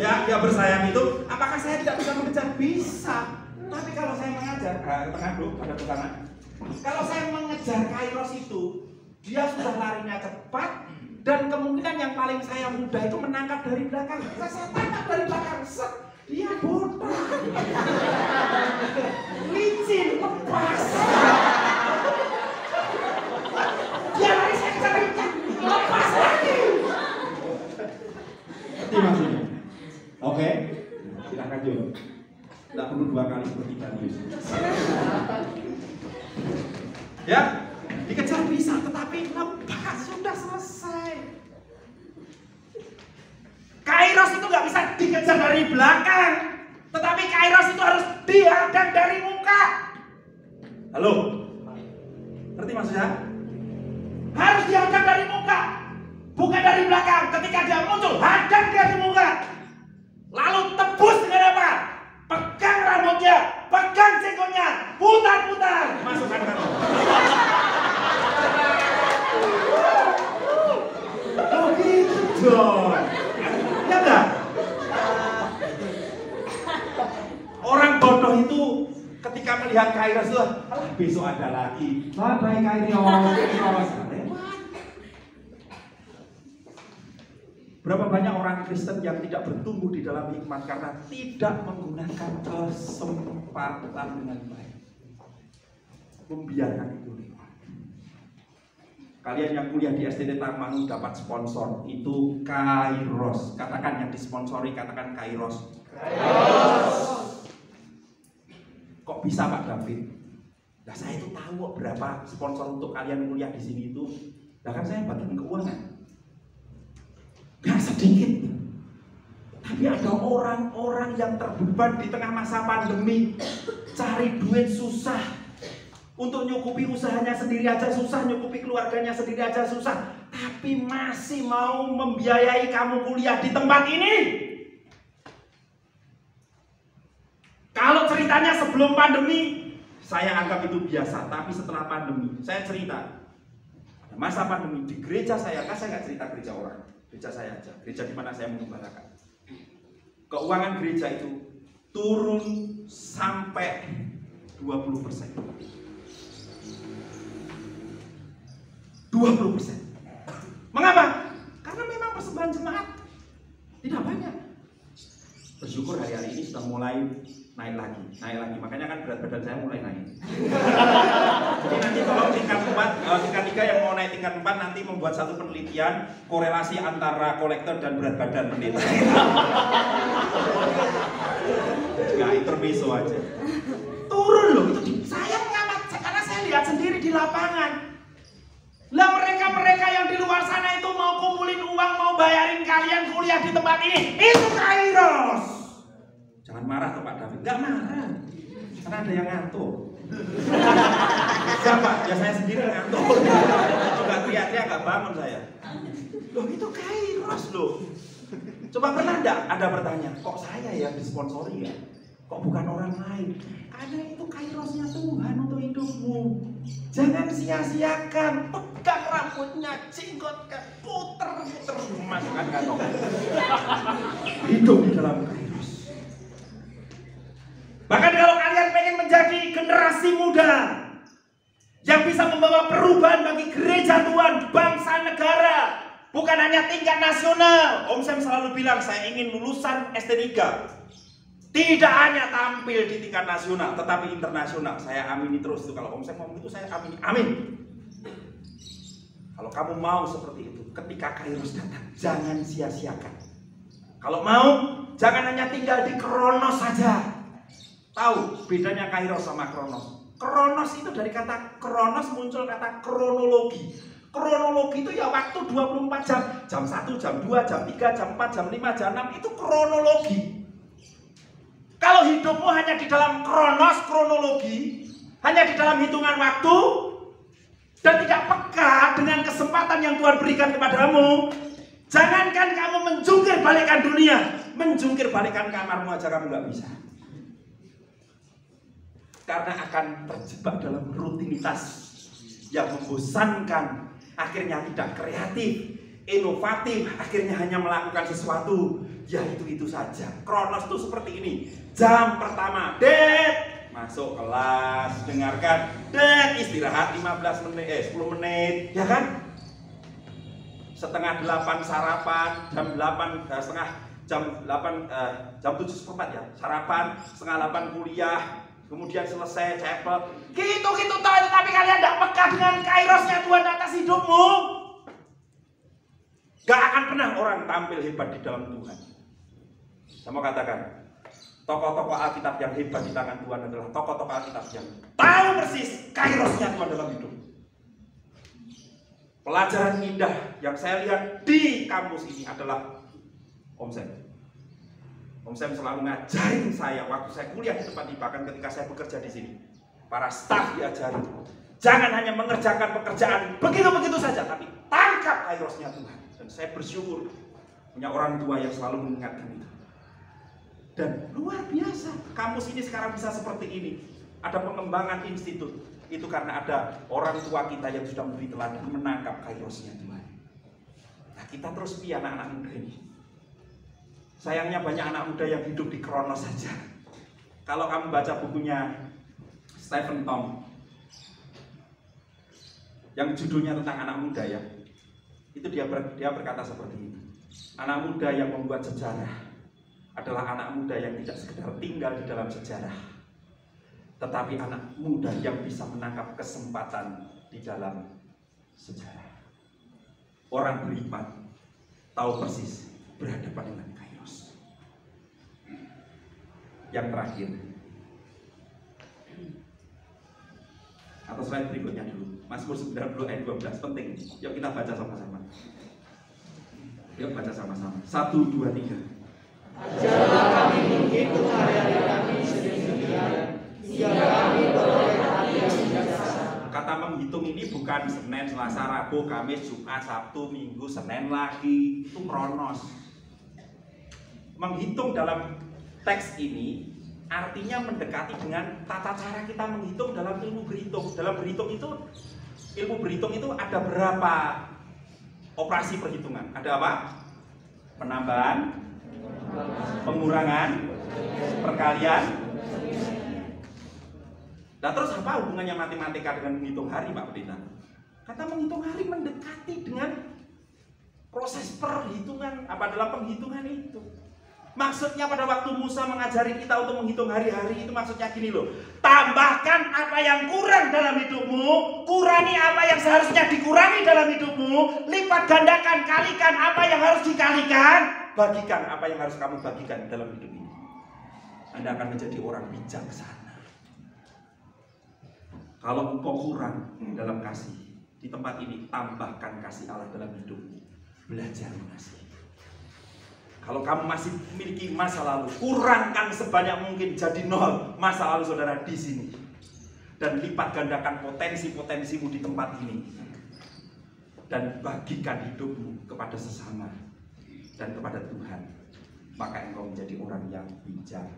A: ya dia bersayap itu, apakah saya bisa mengejar bisa. Tapi kalau saya mengajar, ke tengah dulu, ada ke sana. Kalau saya mengejar Kairos itu, dia sudah larinya cepat, dan kemungkinan yang paling saya mudah itu menangkap dari belakang. Saya tangkap dari belakang, set, dia bodoh, licin, lepas. Dia lari, saya kejar, lepas lagi. Ngerti maksudnya? Oke, silahkan Jo. Tidak perlu 2 kali seperti tadi. Ya, dikejar bisa, tetapi lepas, sudah selesai. Kairos itu nggak bisa dikejar dari belakang, tetapi Kairos itu harus dihadang dari muka. Halo, ngerti maksudnya? Harus dihadang dari muka, bukan dari belakang. Ketika dia muncul, hadang dia di muka. Lalu tebus dengan apa? Pegang rambutnya, pegang jenggonya, putar-putar, masukkan kantong. Begitu dong. Ya enggak? Orang bodoh itu ketika melihat Kairos itu, alah besok ada lagi. Bye-bye Kairos. Berapa banyak orang Kristen yang tidak bertumbuh di dalam hikmat karena tidak menggunakan kesempatan dengan baik, membiarkan itu lewat. Kalian yang kuliah di SDT Tangmangu dapat sponsor, itu Kairos. Katakan yang disponsori, katakan Kairos. Kairos. Kok bisa Pak David? Nah saya itu tahu berapa sponsor untuk kalian kuliah di sini itu. Nah kan saya bagian keuangan. Gak sedikit, tapi ada orang-orang yang terbeban di tengah masa pandemi, cari duit susah, untuk nyukupi usahanya sendiri aja susah, nyukupi keluarganya sendiri aja susah, tapi masih mau membiayai kamu kuliah di tempat ini. Kalau ceritanya sebelum pandemi, saya anggap itu biasa, tapi setelah pandemi, saya cerita, masa pandemi di gereja saya nggak cerita gereja orang. Gereja saya aja, gereja di mana saya mengembalakan. Keuangan gereja itu turun sampai 20%. 20%. Mengapa? Karena memang persembahan jemaat tidak banyak. Bersyukur hari-hari ini sudah mulai naik lagi. Makanya kan berat badan saya mulai naik. Jadi nanti tolong tingkat 3 yang mau naik tingkat 4 nanti membuat satu penelitian korelasi antara kolektor dan berat badan pendeta. Nggak intermezzo aja. Turun loh, itu saya mengamati karena saya lihat sendiri di lapangan. Lah mereka yang di luar sana itu mau kumpulin uang, mau bayarin kalian kuliah di tempat ini, itu Kairos. Jangan marah tuh Pak David, nggak marah, karena ada yang ngantuk. Siapa? Ya saya sendiri ngantuk. Juga teriak-teriak nggak bangun saya. Loh itu Kairos loh. Coba pernah enggak ada bertanya, kok saya yang disponsori ya? Kok bukan orang lain? Karena itu Kairosnya Tuhan untuk hidupmu. Jangan sia-siakan, pegang rambutnya, jenggotkan, puter-puter, masukkan kantong. Hidup di dalam Kairos. Bahkan kalau kalian pengen menjadi generasi muda yang bisa membawa perubahan bagi gereja Tuhan, bangsa, negara, bukan hanya tingkat nasional. Om Sam selalu bilang, saya ingin lulusan SD3 tidak hanya tampil di tingkat nasional, tetapi internasional. Saya amini terus itu. Kalau Om Sam ngomong itu saya amini. Amin. Kalau kamu mau seperti itu, ketika Kairos datang, jangan sia-siakan. Kalau mau, jangan hanya tinggal di Kronos saja. Tahu bedanya Kairos sama Kronos? Kronos itu dari kata Kronos muncul kata kronologi. Kronologi itu ya waktu 24 jam. Jam 1, jam 2, jam 3, jam 4, jam 5, jam 6. Itu kronologi. Kalau hidupmu hanya di dalam kronologi, hanya di dalam hitungan waktu, dan tidak peka dengan kesempatan yang Tuhan berikan kepadamu, jangankan kamu menjungkir balikan dunia, menjungkir balikan kamarmu aja kamu nggak bisa. Karena akan terjebak dalam rutinitas yang membosankan, akhirnya tidak kreatif, inovatif, akhirnya hanya melakukan sesuatu Ya itu saja. Kronos itu seperti ini. Jam pertama, masuk kelas, dengarkan, istirahat 10 menit, ya kan? Setengah 8 sarapan, jam 7:15 ya, sarapan, setengah 8 kuliah, kemudian selesai chapel. Gitu toh, tapi kalian tidak peka dengan kairosnya Tuhan atas hidupmu. Gak akan pernah orang tampil hebat di dalam Tuhan. Saya mau katakan, tokoh-tokoh Alkitab yang hebat di tangan Tuhan adalah tokoh-tokoh Alkitab yang tahu persis kairosnya Tuhan dalam hidup. Pelajaran indah yang saya lihat di kampus ini adalah Om Sam. Om Sam selalu ngajarin saya waktu saya kuliah di tempat ini, bahkan ketika saya bekerja di sini. Para staf diajarin, jangan hanya mengerjakan pekerjaan begitu-begitu saja, tapi tangkap kairosnya Tuhan. Dan saya bersyukur punya orang tua yang selalu mengingatkan itu. Dan luar biasa, kampus ini sekarang bisa seperti ini. Ada pengembangan institut. Itu karena ada orang tua kita yang sudah memberi teladan menangkap kairosnya Tuhan. Nah, kita terus pilih anak-anak muda ini. Sayangnya banyak anak muda yang hidup di kronos saja. Kalau kamu baca bukunya Stephen Tom yang judulnya tentang anak muda ya, itu dia berkata seperti ini. Anak muda yang membuat sejarah adalah anak muda yang tidak sekedar tinggal di dalam sejarah, tetapi anak muda yang bisa menangkap kesempatan di dalam sejarah. Orang beriman tahu persis berhadapan dengan kairos. Yang terakhir, atau slide berikutnya dulu, Mazmur 90 ayat 12, penting. Yuk kita baca sama-sama. Yuk baca sama-sama. 1, 2, 3.
B: Ajarlah kami menghitung hari-hari kami sedemikian, sehingga kami beroleh hati yang bijaksana.
A: Kata menghitung ini bukan Senin, Selasa, Rabu, Kamis, Jumat, Sabtu, Minggu, Senin lagi. Itu kronos. Menghitung dalam teks ini artinya mendekati dengan tata cara kita menghitung dalam ilmu berhitung. Dalam berhitung itu, ilmu berhitung itu ada berapa operasi perhitungan? Ada apa? Penambahan, pengurangan, perkalian. Nah terus apa hubungannya matematika dengan menghitung hari, Pak Pendeta? Kata menghitung hari mendekati dengan proses perhitungan apa dalam penghitungan itu. Maksudnya pada waktu Musa mengajari kita untuk menghitung hari-hari itu maksudnya gini loh. Tambahkan apa yang kurang dalam hidupmu, kurangi apa yang seharusnya dikurangi dalam hidupmu, lipat gandakan, kalikan apa yang harus dikalikan, bagikan apa yang harus kamu bagikan dalam hidup ini. Anda akan menjadi orang bijaksana. Kalau engkau kurang dalam kasih, di tempat ini tambahkan kasih Allah dalam hidupmu. Belajar mengasihi. Kalau kamu masih memiliki masa lalu, kurangkan sebanyak mungkin jadi 0 masa lalu saudara di sini. Dan lipat gandakan potensi-potensimu di tempat ini. Dan bagikan hidupmu kepada sesama dan kepada Tuhan. Maka engkau menjadi orang yang bijak.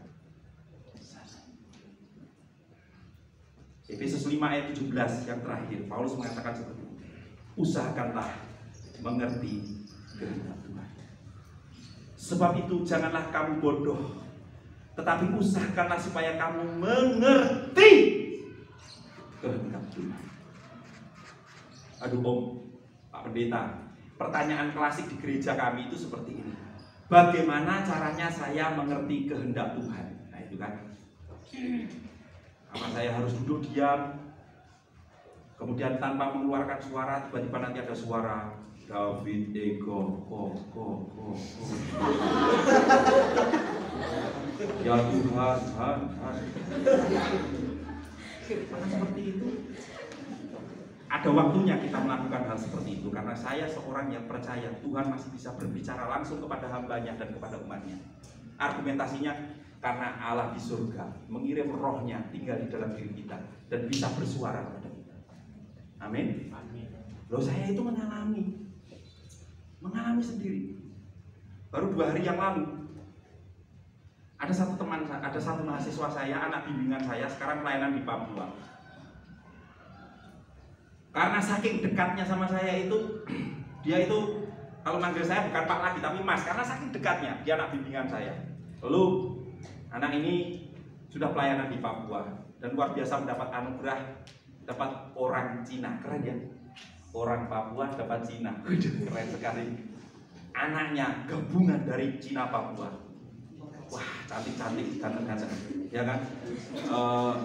A: Efesus 5 ayat 17 yang terakhir, Paulus mengatakan seperti ini. Usahakanlah mengerti kehendak Tuhan. Sebab itu janganlah kamu bodoh, tetapi usahakanlah supaya kamu mengerti kehendak Tuhan. Aduh Om, Pak Pendeta, pertanyaan klasik di gereja kami itu seperti ini. Bagaimana caranya saya mengerti kehendak Tuhan? Nah itu kan. Apa saya harus duduk diam, kemudian tanpa mengeluarkan suara, tiba-tiba nanti ada suara David Ego, ko. Ya Tuhan, seperti itu. Ada waktunya kita melakukan hal seperti itu, karena saya seorang yang percaya Tuhan masih bisa berbicara langsung kepada hambanya dan kepada umatnya. Argumentasinya karena Allah di surga mengirim rohnya tinggal di dalam diri kita dan bisa bersuara kepada kita. Amin. Loh saya itu mengalami sendiri. Baru 2 hari yang lalu ada satu mahasiswa saya, anak bimbingan saya, sekarang pelayanan di Papua. Karena saking dekatnya sama saya itu, dia itu Kalau manggil saya bukan Pak lagi, tapi Mas, karena saking dekatnya, dia anak bimbingan saya. Lalu, anak ini sudah pelayanan di Papua dan luar biasa mendapat anugerah, dapat orang Cina, keren ya. Orang Papua dapat Cina, keren sekali. Anaknya gabungan dari Cina Papua. Wah, cantik-cantik, ganteng-ganteng, ya kan?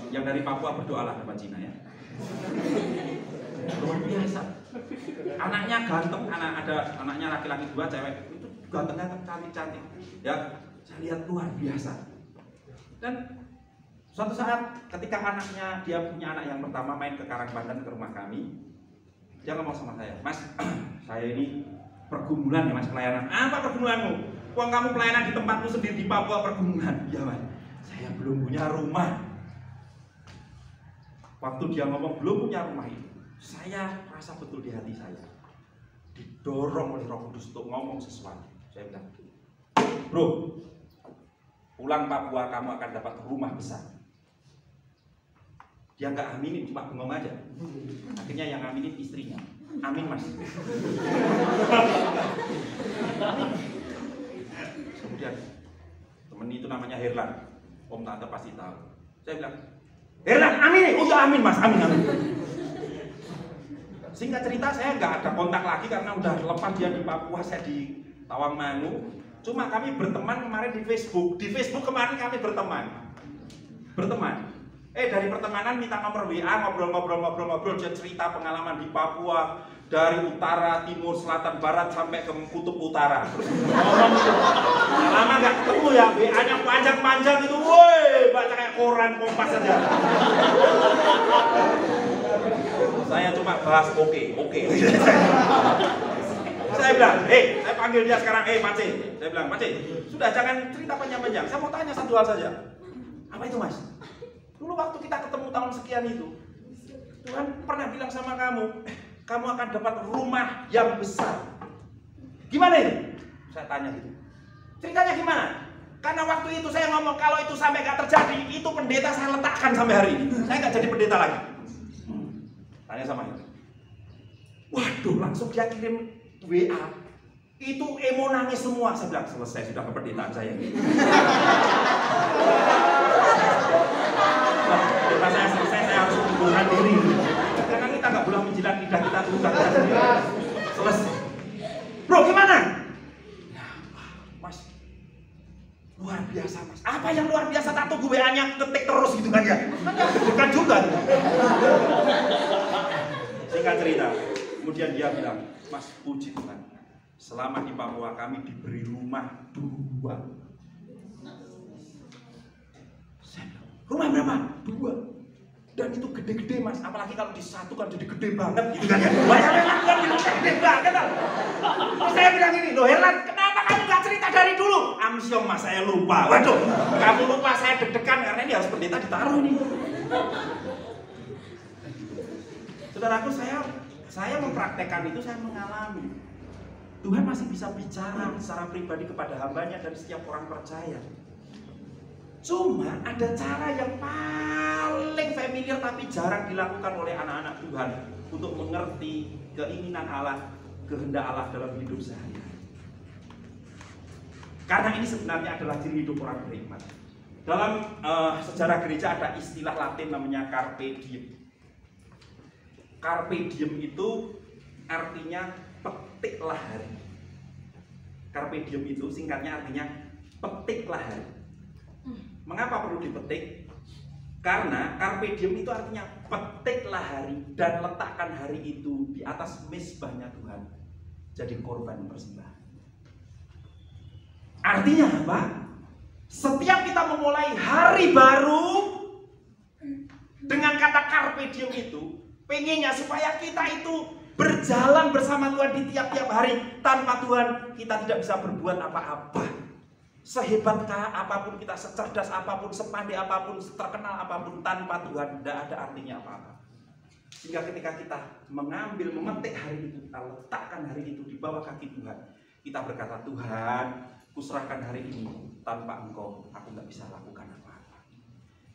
A: Yang dari Papua berdoalah dapat Cina ya. Luar biasa. Anaknya ganteng, ada anaknya laki-laki 2, cewek itu ganteng-ganteng, cantik-cantik. Ya, saya lihat luar biasa. Dan suatu saat ketika dia punya anak yang pertama main ke Karangpandan ke rumah kami, dia ngomong sama saya, Mas, saya ini pergumulan ya Mas, pelayanan. Apa pergumulanmu? Uang kamu pelayanan di tempatmu sendiri di Papua, pergumulan. Ya Mas, saya belum punya rumah. Waktu dia ngomong belum punya rumah itu, saya rasa betul di hati saya didorong oleh Roh Kudus untuk ngomong sesuatu. Saya bilang, bro, pulang Papua kamu akan dapat rumah besar. Dia nggak aminin, cuma bengong aja. Akhirnya yang aminin istrinya. Amin Mas. Kemudian temen itu namanya Herlan, Om Tante pasti tahu. Saya bilang, Herlan, amin nih. Oh ya amin Mas, amin. Singkat cerita saya nggak ada kontak lagi karena udah lepas dia di Papua, saya di Tawangmangu. Cuma kami berteman kemarin di Facebook. Di Facebook kemarin kami berteman. Dari pertemanan minta nomor WA, ngobrol, dia cerita pengalaman di Papua dari utara, timur, selatan, barat sampai ke kutub utara. Lama nggak ketemu ya, WA-nya panjang-panjang itu, woi, baca kayak koran Kompas aja. Saya cuma bahas oke. Saya bilang, saya panggil dia sekarang, Pace. Saya bilang, Pace, sudah jangan cerita panjang-panjang. Saya mau tanya satu hal saja. Apa itu Mas? Dulu waktu kita ketemu tahun sekian itu, Tuhan pernah bilang sama kamu akan dapat rumah yang besar. Gimana itu? Saya tanya gitu. Ceritanya gimana? Karena waktu itu saya ngomong kalau itu sampai gak terjadi, itu pendeta saya letakkan sampai hari ini. Saya gak jadi pendeta lagi. Tanya sama dia. Waduh, langsung dia kirim WA. Itu emo nangis semua. Saya bilang selesai sudah kependetaan saya. Setelah saya selesai, saya harus mengundurkan diri. Karena kita nggak boleh menjilat lidah kita dulu, selesai. Bro, gimana? Mas, luar biasa Mas. Apa yang luar biasa? Tak tunggu WA-nya ketik terus gitu kan ya? Bukan juga. Singkat cerita, kemudian dia bilang, Mas, puji Tuhan, selama di Papua kami diberi rumah 2. Rumah berapa? 2. Dan itu gede-gede Mas, apalagi kalau disatukan jadi gede banget gitu kan ya. Banyak yang kan gede banget kan. Saya bilang ini, loh Herlan, kenapa kamu gak cerita dari dulu? Amsyong Mas, saya lupa. Waduh, kamu lupa, saya deg-degan karena ini harus pendeta ditaruh nih. Saudaraku, saya mempraktekkan itu, saya mengalami. Tuhan masih bisa bicara secara pribadi kepada hambanya dari setiap orang percaya. Cuma ada cara yang paling familiar tapi jarang dilakukan oleh anak-anak Tuhan untuk mengerti keinginan Allah, kehendak Allah dalam hidup sehari-hari. Karena ini sebenarnya adalah ciri hidup orang berhikmat. Dalam sejarah gereja ada istilah Latin namanya carpe diem. Carpe diem itu artinya petiklah hari. Carpe diem itu singkatnya artinya petiklah hari. Mengapa perlu dipetik? Karena carpe diem itu artinya petiklah hari dan letakkan hari itu di atas mezbahnya Tuhan jadi korban persembahan. Artinya apa? Setiap kita memulai hari baru dengan kata carpe diem itu, pengennya supaya kita itu berjalan bersama Tuhan di tiap-tiap hari. Tanpa Tuhan kita tidak bisa berbuat apa-apa. Sehebat apapun kita, secerdas apapun, sepandai apapun, terkenal apapun, tanpa Tuhan tidak ada artinya apa-apa. Sehingga ketika kita mengambil, memetik hari itu, kita letakkan hari itu di bawah kaki Tuhan, kita berkata, Tuhan, kuserahkan hari ini, tanpa Engkau aku nggak bisa lakukan apa-apa.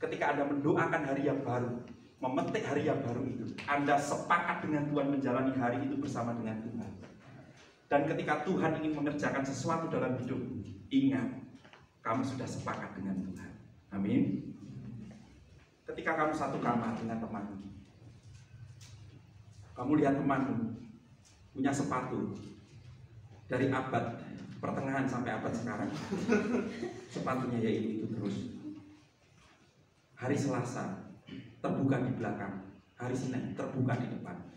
A: Ketika Anda mendoakan hari yang baru, memetik hari yang baru itu, Anda sepakat dengan Tuhan menjalani hari itu bersama dengan Tuhan. Dan ketika Tuhan ingin mengerjakan sesuatu dalam hidup, ingat, kamu sudah sepakat dengan Tuhan. Amin. Ketika kamu satu kamar dengan temanmu, kamu lihat temanmu punya sepatu dari abad pertengahan sampai abad sekarang, sepatunya yaitu itu terus. Hari Selasa terbuka di belakang, hari Senin terbuka di depan.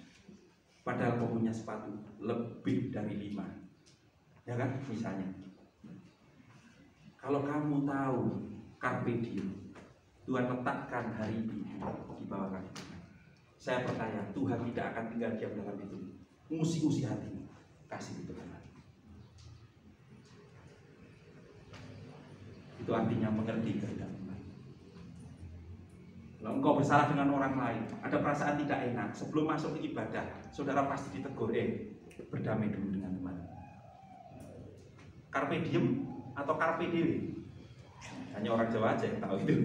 A: Padahal kau punya sepatu lebih dari 5, ya kan? Misalnya, kalau kamu tahu carpe diem, Tuhan letakkan hari ini di bawah kaki Tuhan. Saya percaya Tuhan tidak akan tinggal diam dalam itu. Usi-usi hati, kasih itu Tuhan. Itu artinya mengerti kehendak Tuhan. Kalau engkau bersalah dengan orang lain, ada perasaan tidak enak, sebelum masuk ke ibadah, saudara pasti ditegur, berdamai dulu dengan Tuhan. Carpe diem atau carpe diem? Hanya orang Jawa aja yang tahu itu.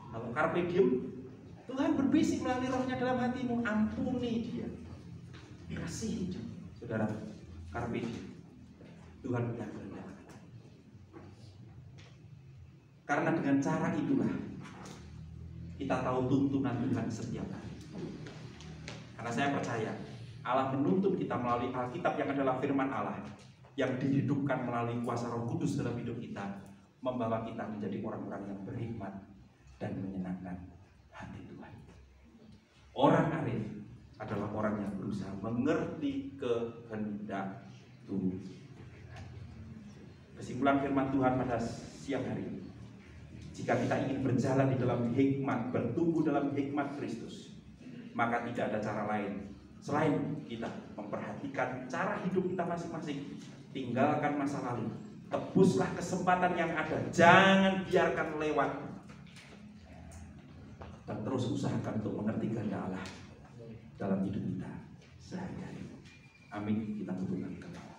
A: Kalau carpe diem, Tuhan berbisik melalui rohnya dalam hatimu, ampuni dia, kasihi dia. Saudara, carpe diem, Tuhan punya kehendak. Karena dengan cara itulah kita tahu tuntunan Tuhan setiap hari. Karena saya percaya Allah menuntut kita melalui Alkitab yang adalah firman Allah, yang dihidupkan melalui kuasa Roh Kudus dalam hidup kita, membawa kita menjadi orang-orang yang berhikmat dan menyenangkan hati Tuhan. Orang arif adalah orang yang berusaha mengerti kehendak Tuhan. Kesimpulan firman Tuhan pada siang hari ini, jika kita ingin berjalan di dalam hikmat, bertumbuh dalam hikmat Kristus, maka tidak ada cara lain selain kita memperhatikan cara hidup kita masing-masing. Tinggalkan masa lalu, tebuslah kesempatan yang ada, jangan biarkan lewat, dan terus usahakan untuk mengerti kehendak Allah dalam hidup kita sehari-hari. Amin. Kita berdoa.